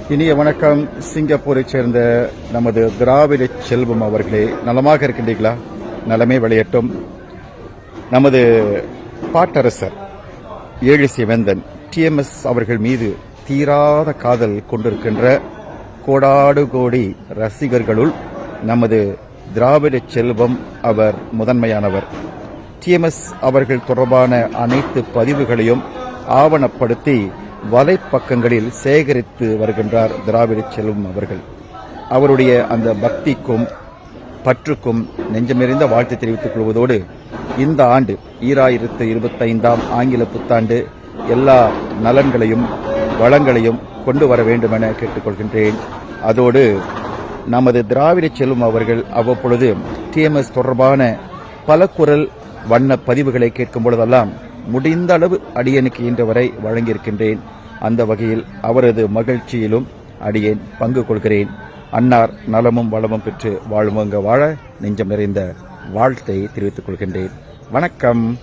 இனிய வணக்கம். சிங்கப்பூரைச் சேர்ந்த நமது திராவிட செல்வம் அவர்களே, நலமாக இருக்கின்றீர்களா? நலமே விளையட்டும். நமது பாட்டரசர் ஏழிசை வேந்தன் TMS அவர்கள் மீது தீராத காதல் கொண்டிருக்கின்ற கோடாடு கோடி ரசிகர்களுள் நமது திராவிட செல்வம் அவர் முதன்மையானவர். TMS அவர்கள் தொடர்பான அனைத்து பதிவுகளையும் ஆவணப்படுத்தி வலைப்பக்கங்களில் சேகரித்து வருகின்றார் திராவிட செல்வம் அவர்கள். அவருடைய அந்த பக்திக்கும் பற்றுக்கும் நெஞ்சமெறிந்த வாழ்த்து தெரிவித்துக் கொள்வதோடு, இந்த ஆண்டு 2025 ஆங்கில புத்தாண்டு எல்லா நலன்களையும் வளங்களையும் கொண்டு வர வேண்டும் என கேட்டுக்கொள்கின்றேன். அதோடு நமது திராவிட செல்வம் அவர்கள் அவ்வப்பொழுது TMS தொடர்பான பல குரல் வண்ண பதிவுகளை கேட்கும் பொழுதெல்லாம் முடிந்த அளவு அடியனுக்கு இன்று வரை வழங்கியிருக்கின்றேன். அந்த வகையில் அவரது மகிழ்ச்சியிலும் அடியேன் பங்கு கொள்கிறேன். அன்னார் நலமும் வளமும் பெற்று வாழுமங்க வாழ நெஞ்சம் நிறைந்த வாழ்த்தை தெரிவித்துக் கொள்கின்றேன். வணக்கம்.